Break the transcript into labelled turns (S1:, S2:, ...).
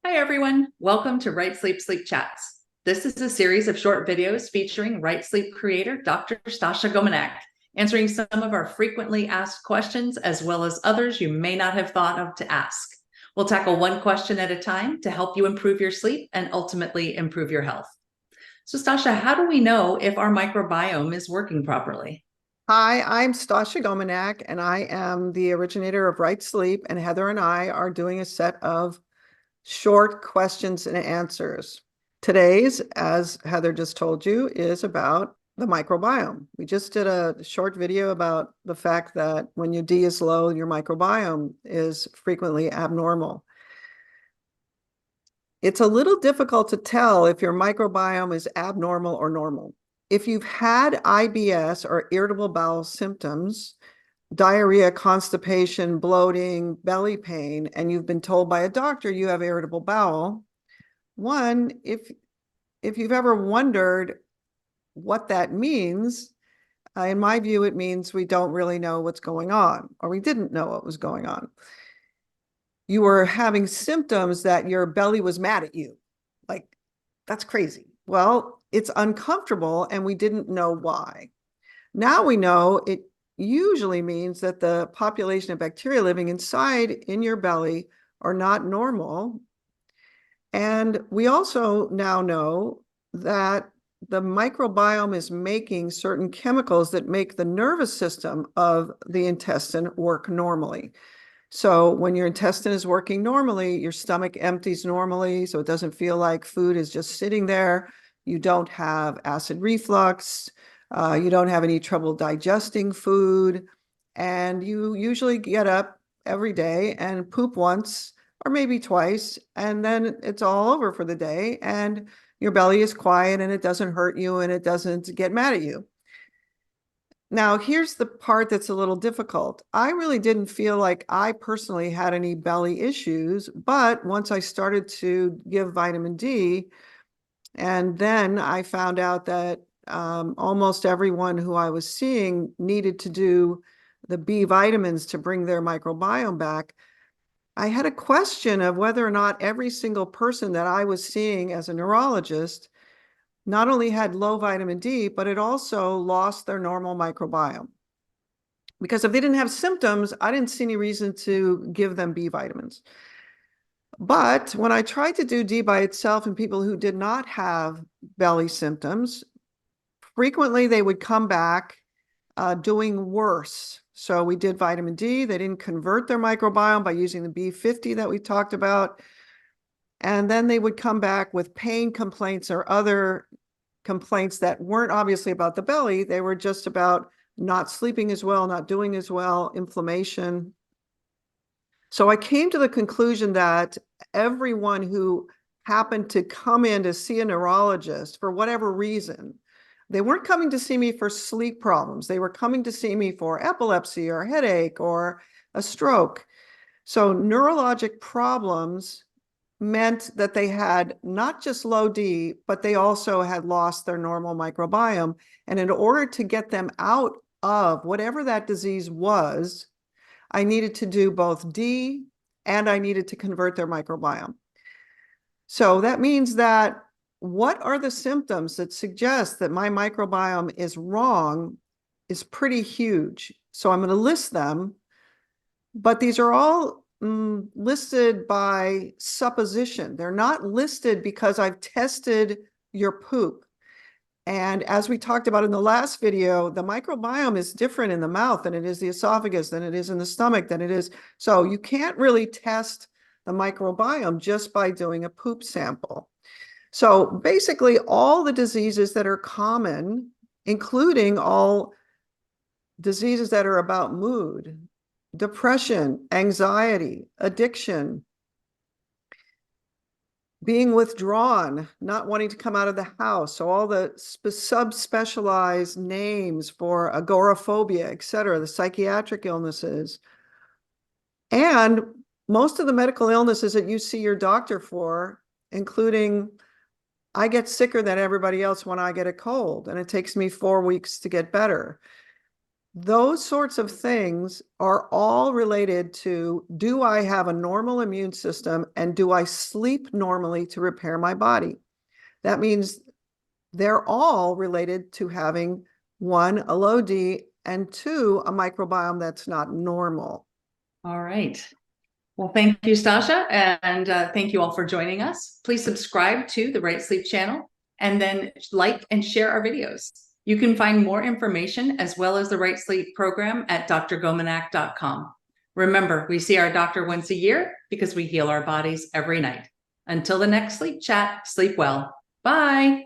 S1: Hi, everyone. Welcome to RightSleep Sleep Chats. This is a series of short videos featuring RightSleep creator Dr. Stasha Gominak, answering some of our frequently asked questions as well as others you may not have thought of to ask. We'll tackle one question at a time to help you improve your sleep and ultimately improve your health. So, Stasha, how do we know if our microbiome is working properly?
S2: Hi, I'm Stasha Gominak, and I am the originator of RightSleep, and Heather and I are doing a set of short questions and answers. Today's, as Heather just told you, is about the microbiome. We just did a short video about the fact that when your D is low, your microbiome is frequently abnormal. It's a little difficult to tell if your microbiome is abnormal or normal. If you've had IBS or irritable bowel symptoms, diarrhea, constipation, bloating, belly pain, and you've been told by a doctor you have irritable bowel, one, if you've ever wondered what that means, in my view, it means we don't really know what's going on, or we didn't know what was going on. You were having symptoms that your belly was mad at you. Like, that's crazy. Well, it's uncomfortable, and we didn't know why. Now we know it usually means that the population of bacteria living inside in your belly are not normal. And we also now know that the microbiome is making certain chemicals that make the nervous system of the intestine work normally. So when your intestine is working normally, your stomach empties normally, so it doesn't feel like food is just sitting there. You don't have acid reflux. You don't have any trouble digesting food. And you usually get up every day and poop once or maybe twice, and then it's all over for the day. And your belly is quiet and it doesn't hurt you and it doesn't get mad at you. Now, here's the part that's a little difficult. I really didn't feel like I personally had any belly issues, but once I started to give vitamin D, and then I found out that almost everyone who I was seeing needed to do the B vitamins to bring their microbiome back. I had a question of whether or not every single person that I was seeing as a neurologist not only had low vitamin D, but it also lost their normal microbiome. Because if they didn't have symptoms, I didn't see any reason to give them B vitamins. But when I tried to do D by itself in people who did not have belly symptoms, frequently they would come back doing worse. So we did vitamin D. They didn't convert their microbiome by using the B50 that we talked about. And then they would come back with pain complaints or other complaints that weren't obviously about the belly. They were just about not sleeping as well, not doing as well, inflammation. So I came to the conclusion that everyone who happened to come in to see a neurologist for whatever reason, they weren't coming to see me for sleep problems. They were coming to see me for epilepsy or headache or a stroke. So neurologic problems meant that they had not just low D, but they also had lost their normal microbiome. And in order to get them out of whatever that disease was, I needed to do both D and I needed to convert their microbiome. So that means that what are the symptoms that suggest that my microbiome is wrong is pretty huge. So I'm going to list them, but these are all listed by supposition. They're not listed because I've tested your poop. And as we talked about in the last video, the microbiome is different in the mouth than it is the esophagus, than it is in the stomach, than it is. So you can't really test the microbiome just by doing a poop sample. So basically all the diseases that are common, including all diseases that are about mood, depression, anxiety, addiction, being withdrawn, not wanting to come out of the house. So all the subspecialized names for agoraphobia, et cetera, the psychiatric illnesses, and most of the medical illnesses that you see your doctor for, including I get sicker than everybody else when I get a cold, and it takes me 4 weeks to get better. Those sorts of things are all related to, do I have a normal immune system and do I sleep normally to repair my body? That means they're all related to having one, a low D, and two, a microbiome that's not normal.
S1: All right. Well, thank you, Stasha, and thank you all for joining us. Please subscribe to the RightSleep channel and then like and share our videos. You can find more information as well as the RightSleep program at drgominak.com. Remember, we see our doctor once a year because we heal our bodies every night. Until the next sleep chat, sleep well. Bye.